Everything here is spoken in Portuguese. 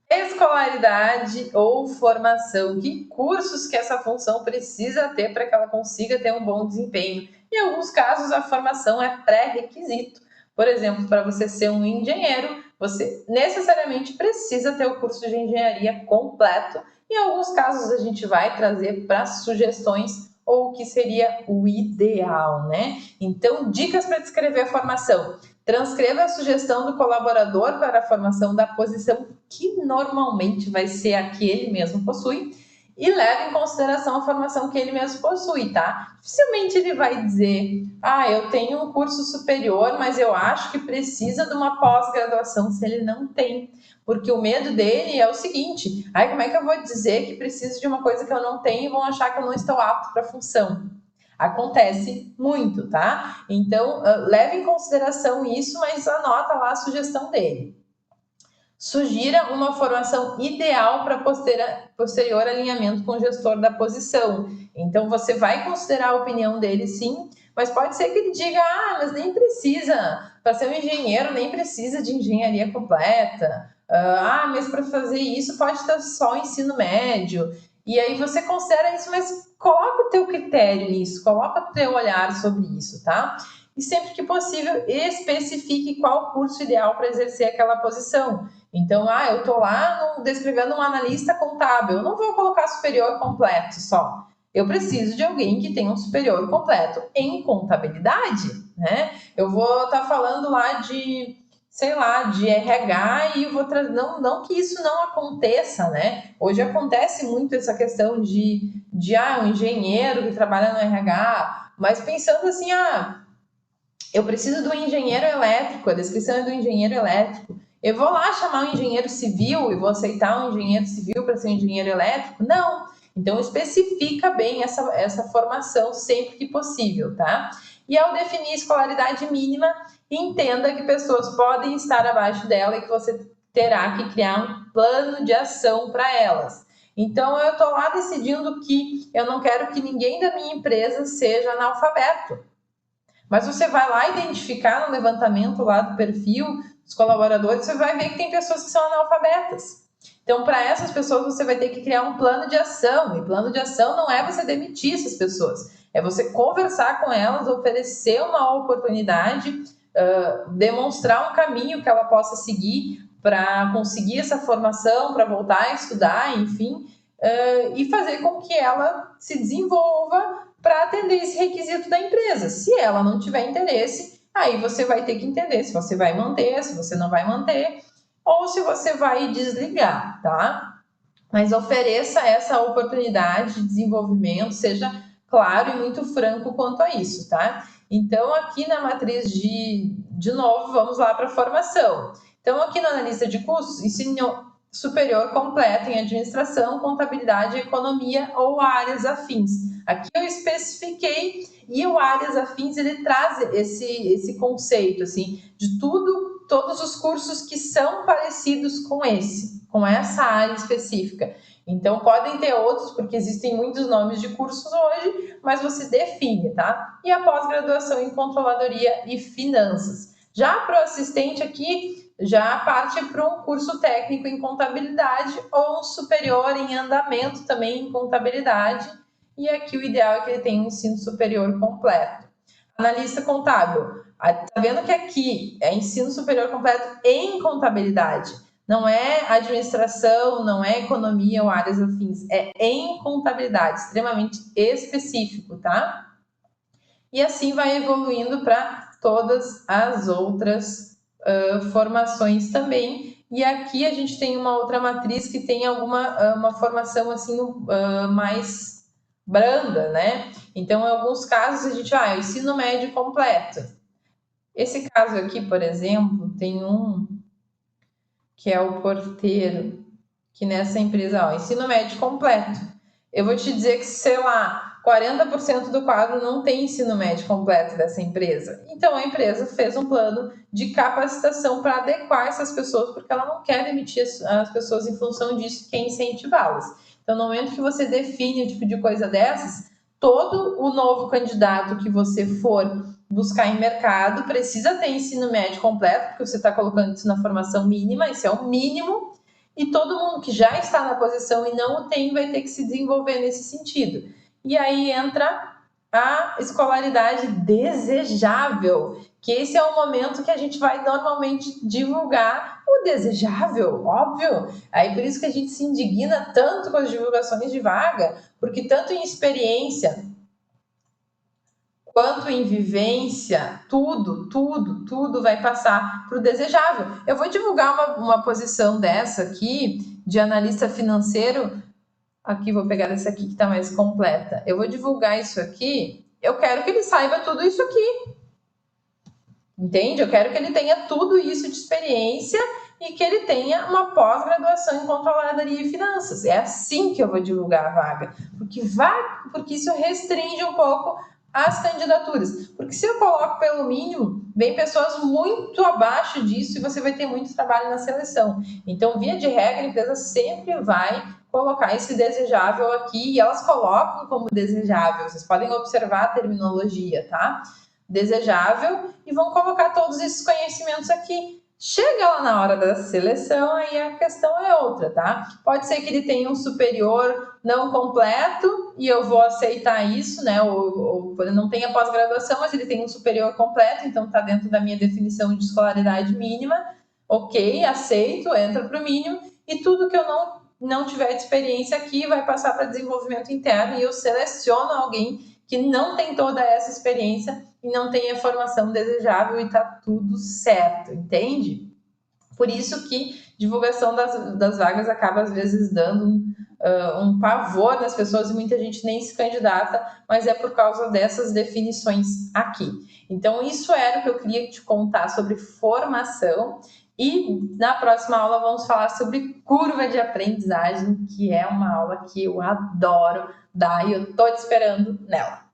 Escolaridade ou formação. Que cursos que essa função precisa ter para que ela consiga ter um bom desempenho? Em alguns casos, a formação é pré-requisito. Por exemplo, para você ser um engenheiro, você necessariamente precisa ter o curso de engenharia completo. Em alguns casos, a gente vai trazer para sugestões ou o que seria o ideal, né? Então, dicas para descrever a formação. Transcreva a sugestão do colaborador para a formação da posição que normalmente vai ser a que ele mesmo possui e leve em consideração a formação que ele mesmo possui, tá? Dificilmente ele vai dizer, eu tenho um curso superior, mas eu acho que precisa de uma pós-graduação, se ele não tem. Porque o medo dele é o seguinte, como é que eu vou dizer que preciso de uma coisa que eu não tenho e vão achar que eu não estou apto para a função? Acontece muito, tá? Então, leve em consideração isso, mas anota lá a sugestão dele. Sugira uma formação ideal para posterior alinhamento com o gestor da posição. Então, você vai considerar a opinião dele, sim, mas pode ser que ele diga, mas nem precisa, para ser um engenheiro, nem precisa de engenharia completa. Mas para fazer isso pode ter só o ensino médio. E aí você considera isso, mas coloca o teu critério nisso, coloca o teu olhar sobre isso, tá? E sempre que possível, especifique qual curso ideal para exercer aquela posição. Então, eu estou lá descrevendo um analista contábil, eu não vou colocar superior completo só. Eu preciso de alguém que tenha um superior completo em contabilidade, né? Eu vou estar falando lá de, de RH e vou trazer, não que isso não aconteça, né? Hoje acontece muito essa questão de um engenheiro que trabalha no RH, mas pensando assim, eu preciso de um engenheiro elétrico, a descrição é do engenheiro elétrico. Eu vou lá chamar um engenheiro civil e vou aceitar um engenheiro civil para ser um engenheiro elétrico? Não. Então, especifica bem essa formação sempre que possível, tá? E ao definir escolaridade mínima, entenda que pessoas podem estar abaixo dela e que você terá que criar um plano de ação para elas. Então, eu estou lá decidindo que eu não quero que ninguém da minha empresa seja analfabeto. Mas você vai lá identificar no levantamento lá do perfil dos colaboradores, você vai ver que tem pessoas que são analfabetas. Então, para essas pessoas, você vai ter que criar um plano de ação. E plano de ação não é você demitir essas pessoas, é você conversar com elas, oferecer uma oportunidade, demonstrar um caminho que ela possa seguir para conseguir essa formação, para voltar a estudar, enfim, e fazer com que ela se desenvolva para atender esse requisito da empresa. Se ela não tiver interesse, aí você vai ter que entender se você vai manter, se você não vai manter, ou se você vai desligar, tá? Mas ofereça essa oportunidade de desenvolvimento, seja claro e muito franco quanto a isso, tá? Então, aqui na matriz de novo, vamos lá para a formação. Então, aqui na lista de cursos, ensino superior completo em administração, contabilidade, economia ou áreas afins. Aqui eu especifiquei e o áreas afins ele traz esse conceito assim de todos os cursos que são parecidos com essa área específica. Então podem ter outros porque existem muitos nomes de cursos hoje, mas você define, tá? E a pós-graduação em controladoria e finanças. Já para o assistente aqui, já parte para um curso técnico em contabilidade ou um superior em andamento também em contabilidade. E aqui o ideal é que ele tenha um ensino superior completo. Analista contábil. Está vendo que aqui é ensino superior completo em contabilidade. Não é administração, não é economia ou áreas afins. É em contabilidade, extremamente específico, tá? E assim vai evoluindo para todas as outras formações também. E aqui a gente tem uma outra matriz que tem uma formação assim mais branda, né? Então, em alguns casos a gente ensino médio completo. Esse caso aqui, por exemplo, tem um que é o porteiro, que nessa empresa, ensino médio completo. Eu vou te dizer que, sei lá, 40% do quadro não tem ensino médio completo dessa empresa. Então, a empresa fez um plano de capacitação para adequar essas pessoas, porque ela não quer demitir as pessoas em função disso, quer incentivá-las. Então, no momento que você define o tipo de coisa dessas, todo o novo candidato que você for buscar em mercado precisa ter ensino médio completo, porque você está colocando isso na formação mínima, isso é o mínimo. e todo mundo que já está na posição e não o tem vai ter que se desenvolver nesse sentido. E aí entra a escolaridade desejável, que esse é o momento que a gente vai normalmente divulgar o desejável, óbvio. Aí por isso que a gente se indigna tanto com as divulgações de vaga, porque tanto em experiência quanto em vivência, tudo vai passar para o desejável. Eu vou divulgar uma posição dessa aqui, de analista financeiro. Aqui, vou pegar essa aqui que está mais completa. Eu vou divulgar isso aqui. Eu quero que ele saiba tudo isso aqui. Entende? Eu quero que ele tenha tudo isso de experiência e que ele tenha uma pós-graduação em controladoria e finanças. É assim que eu vou divulgar a vaga. Porque isso restringe um pouco as candidaturas. Porque se eu coloco pelo mínimo, vem pessoas muito abaixo disso e você vai ter muito trabalho na seleção. Então, via de regra, a empresa sempre vai colocar esse desejável aqui e elas colocam como desejável. Vocês podem observar a terminologia, tá? Desejável, e vão colocar todos esses conhecimentos aqui. Chega lá na hora da seleção, aí a questão é outra, tá? Pode ser que ele tenha um superior não completo e eu vou aceitar isso, né? Ou ele não tenha pós-graduação, mas ele tem um superior completo, então está dentro da minha definição de escolaridade mínima. Ok, aceito, entra para o mínimo, e tudo que eu não tiver de experiência aqui vai passar para desenvolvimento interno e eu seleciono alguém que não tem toda essa experiência e não tem a formação desejável e está tudo certo, entende? Por isso que divulgação das vagas acaba, às vezes, dando um pavor nas pessoas e muita gente nem se candidata, mas é por causa dessas definições aqui. Então, isso era o que eu queria te contar sobre formação. E na próxima aula vamos falar sobre curva de aprendizagem, que é uma aula que eu adoro dar e eu estou te esperando nela.